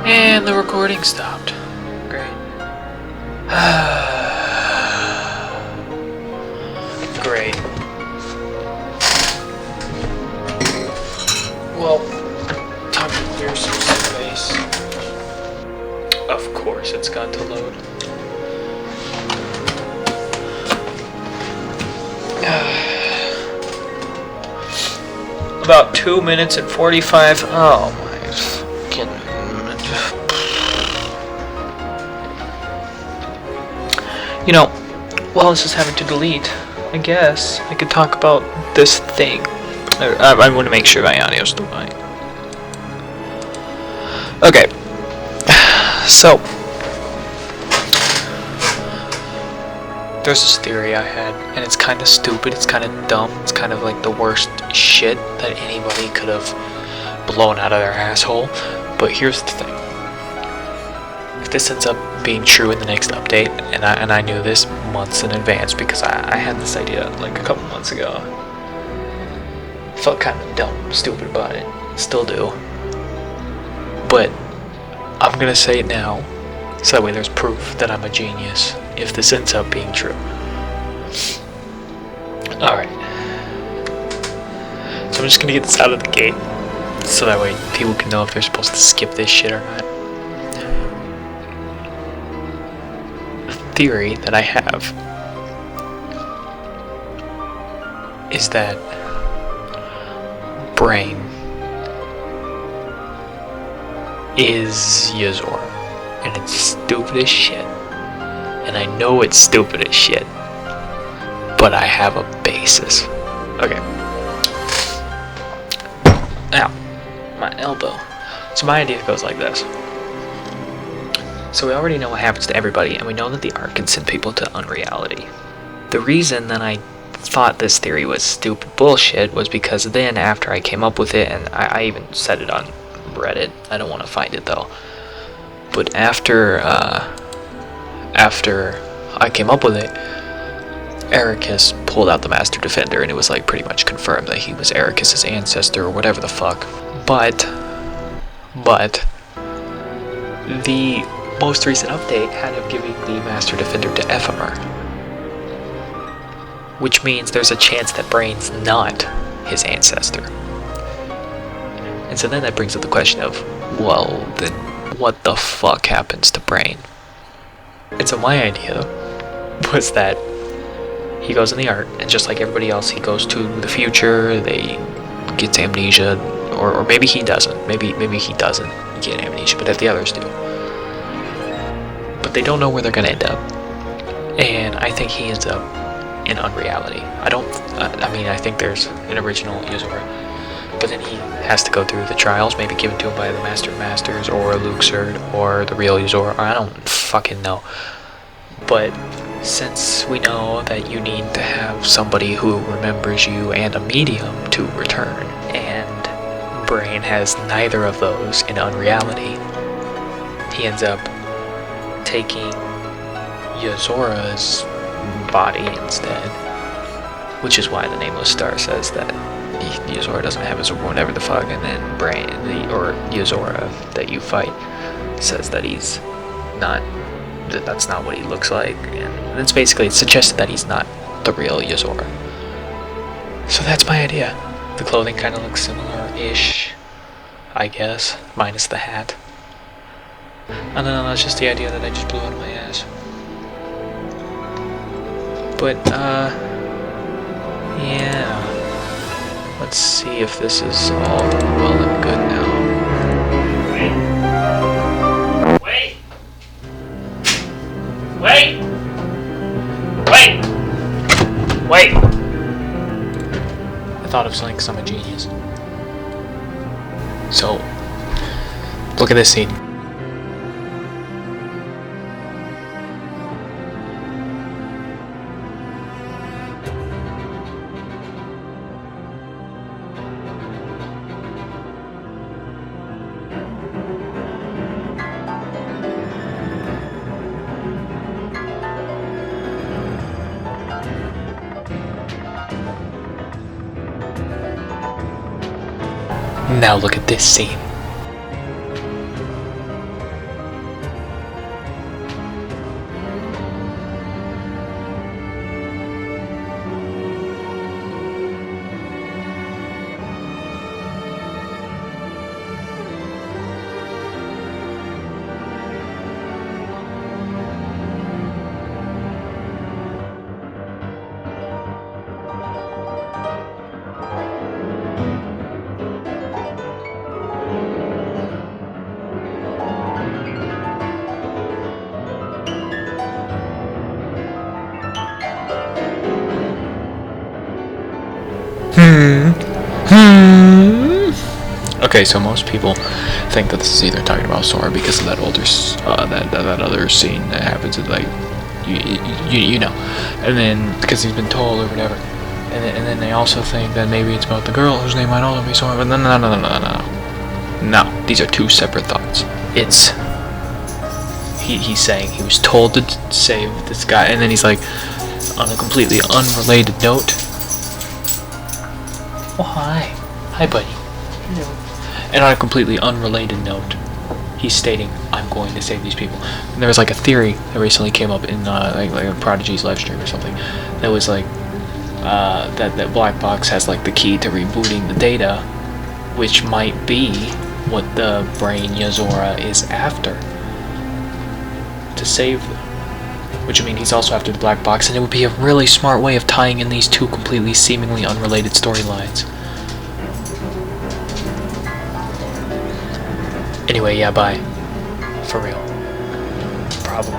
And the recording stopped. Great. Great. Well, time to clear some space. Of course it's got to load. About 2 minutes and 45. Oh my fucking. You know, while this is having to delete, I guess I could talk about this thing. I want to make sure my audio's still fine. Okay. So, there's this theory I had, and it's kind of stupid, it's kind of dumb, it's kind of like the worst shit that anybody could have blown out of their asshole. But here's the thing. If this ends up being true in the next update, and I knew this months in advance because I had this idea like a couple months ago. Felt kind of dumb, stupid about it. Still do. But I'm gonna say it now, so that way there's proof that I'm a genius if this ends up being true. Alright. So I'm just gonna get this out of the gate, so that way people can know if they're supposed to skip this shit or not. The theory that I have is that Brain is Yozora, and it's stupid as shit, and I know it's stupid as shit, but I have a basis. Okay. Now, my elbow. So my idea goes like this. So we already know what happens to everybody, and we know that the art can send people to unreality. The reason that I thought this theory was stupid bullshit was because then after I came up with it, and I even said it on Reddit, I don't want to find it though, but after I came up with it, Ericus pulled out the Master Defender, and it was like pretty much confirmed that he was Ericus's ancestor or whatever the fuck. But the most recent update had him giving the Master Defender to Ephemer, which means there's a chance that Brain's not his ancestor. And so then that brings up the question of, well, then what the fuck happens to Brain? And so my idea was that he goes in the art, and just like everybody else, he goes to the future, they gets amnesia, or maybe he doesn't. Maybe he doesn't get amnesia, but the others do. But they don't know where they're gonna end up. And I think he ends up in unreality. I think there's an original Yozora, but then he has to go through the trials, maybe given to him by the Master of Masters, or Luxord, or the real Yozora, or I don't fucking know. But since we know that you need to have somebody who remembers you and a medium to return, and Brain has neither of those in unreality, he ends up taking Yozora's body instead, which is why the Nameless Star says that Yozora doesn't have his whatever the fuck, and then or Yozora that you fight says that he's not, that's not what he looks like, and it's basically suggested that he's not the real Yozora. So that's my idea. The clothing kind of looks similar-ish, I guess, minus the hat. I don't know, that's just the idea that I just blew out of my ass. But, yeah. Let's see if this is all well and good now. Wait! Wait! Wait! Wait! I thought of something because I'm a genius. So, look at this scene. Now look at this scene. Okay, so most people think that this is either talking about Sora because of that older, that other scene that happens in, like, you know, and then because he's been told or whatever, and then they also think that maybe it's about the girl whose name might also be Sora, but no, these are two separate thoughts. It's he's saying he was told to save this guy, and then he's like, on a completely unrelated note, oh hi buddy, hello. And on a completely unrelated note, he's stating, I'm going to save these people. And there was like a theory that recently came up in like a Prodigy's live stream or something, that was like that Black Box has like the key to rebooting the data, which might be what the brain Yozora is after, to save them. Which, I mean, he's also after the Black Box, and it would be a really smart way of tying in these two completely seemingly unrelated storylines. Anyway, yeah, bye. For real. Probably.